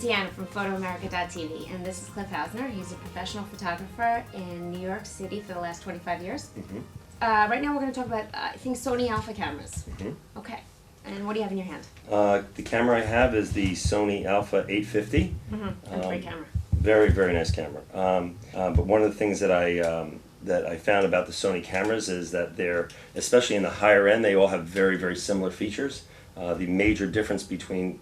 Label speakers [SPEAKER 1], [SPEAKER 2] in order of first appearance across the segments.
[SPEAKER 1] Deanna from PhotoAmerica.tv, and this is Cliff Hausner. He's a professional photographer in New York City for the last 25 years. Right now we're going to talk about, I think, Sony Alpha cameras. Okay. And what do you have in your hand?
[SPEAKER 2] The camera I have is the Sony A850.
[SPEAKER 1] A great camera.
[SPEAKER 2] Very, very nice camera. But one of the things that I found about the Sony cameras is that they're, especially in the higher end, they all have very, very similar features. The major difference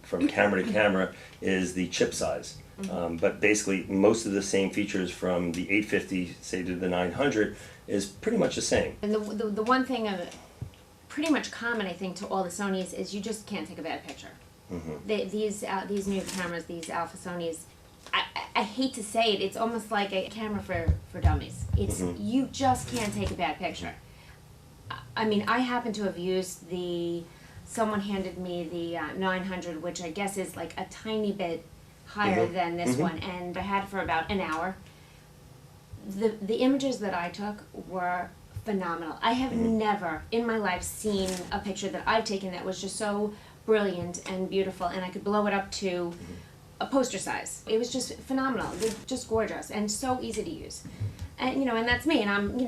[SPEAKER 2] from camera to camera is the chip size. But basically, most of the same features from the 850, say, to the 900 is pretty much the same.
[SPEAKER 1] And the one thing pretty much common, I think, to all the Sonys is you just can't take a bad picture. These new cameras, these Alpha Sonys, I hate to say it, it's almost like a camera for dummies. It's you just can't take a bad picture. I mean, I happen to have used someone handed me the 900, which I guess is like a tiny bit higher than this one, and I had it for about an hour. The images that I took were phenomenal. I have never in my life seen a picture that I've taken that was just so brilliant and beautiful, and I could blow it up to a poster size. It was just phenomenal. They're just gorgeous and so easy to use. And and that's me, and I'm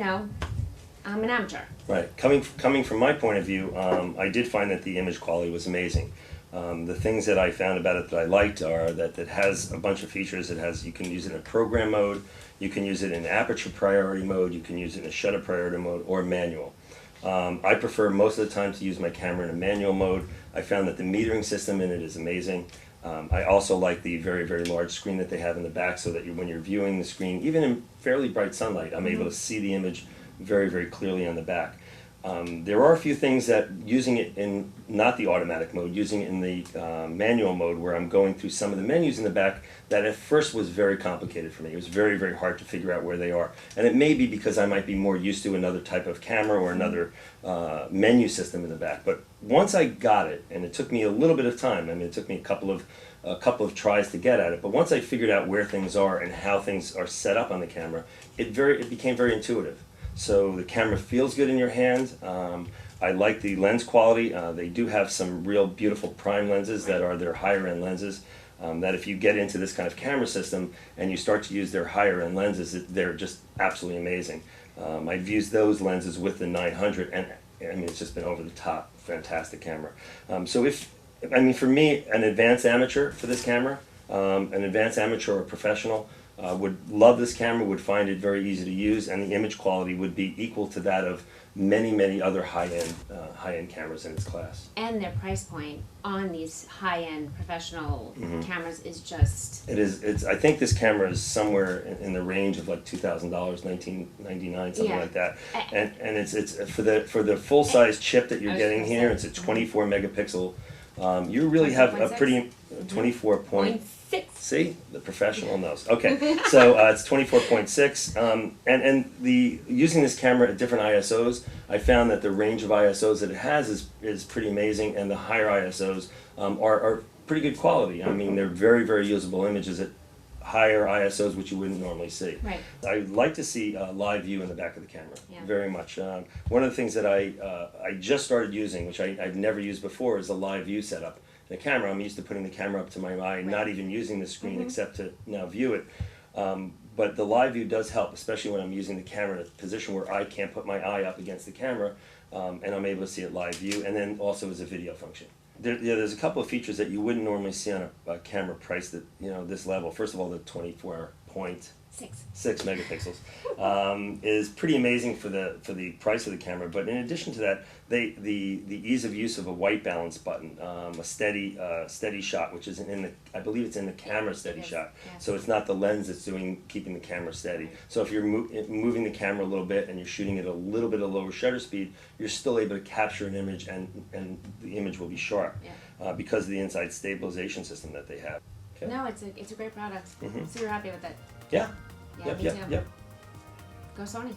[SPEAKER 1] an amateur.
[SPEAKER 2] Right. Coming from my point of view, I did find that the image quality was amazing. The things that I found about it that I liked are that it has a bunch of features. You can use it in program mode, you can use it in aperture priority mode, you can use it in a shutter priority mode, or manual. I prefer most of the time to use my camera in a manual mode. I found that the metering system in it is amazing. I also like the very, very large screen that they have in the back, so that when you're viewing the screen, even in fairly bright sunlight, I'm able to see the image very, very clearly on the back. There are a few things that using it in not the automatic mode, using it in the manual mode, where I'm going through some of the menus in the back, that at first was very complicated for me. It was very, very hard to figure out where they are. And it may be because I might be more used to another type of camera or another menu system in the back. But once I got it, and it took me a little bit of time, I mean, it took me a couple of tries to get at it, but once I figured out where things are and how things are set up on the camera, it became very intuitive. So the camera feels good in your hand. I like the lens quality. They do have some real beautiful prime lenses that are their higher end lenses. That if you get into this kind of camera system and you start to use their higher end lenses, they're just absolutely amazing. I've used those lenses with the 900, and I mean, it's just been over the top, fantastic camera. For me, an advanced amateur for this camera, an advanced amateur or professional, would love this camera, would find it very easy to use, and the image quality would be equal to that of many, many other high-end cameras in its class.
[SPEAKER 1] And their price point on these high-end professional cameras is just...
[SPEAKER 2] It is. I think this camera is somewhere in the range of like $2,000, $1999, something like that. And it's for the full-size chip that you're getting here. It's a 24 megapixel. You really have a pretty 24.6. See, the professional knows. Okay, so it's 24.6, and using this camera at different ISOs, I found that the range of ISOs that it has is pretty amazing, and the higher ISOs are pretty good quality. I mean, they're very, very usable images at higher ISOs, which you wouldn't normally see.
[SPEAKER 1] Right.
[SPEAKER 2] I like to see live view in the back of the camera, very much. One of the things that I just started using, which I've never used before, is a live view setup. The camera, I'm used to putting the camera up to my eye, not even using the screen except to now view it. But the live view does help, especially when I'm using the camera in a position where I can't put my eye up against the camera, and I'm able to see it live view, and then also as a video function. There's a couple of features that you wouldn't normally see on a camera priced at this level. First of all, the 24.6 megapixels is pretty amazing for the price of the camera. But in addition to that, the ease of use of a white balance button, a steady shot, which is I believe it's in the camera steady shot. So it's not the lens that's keeping the camera steady. So if you're moving the camera a little bit and you're shooting at a little bit of lower shutter speed, you're still able to capture an image, and the image will be sharp because of the inside stabilization system that they have. Okay.
[SPEAKER 1] No, it's a great product. So you're happy with it?
[SPEAKER 2] Yeah.
[SPEAKER 1] Yeah, me too.
[SPEAKER 2] Yep.
[SPEAKER 1] Go Sony.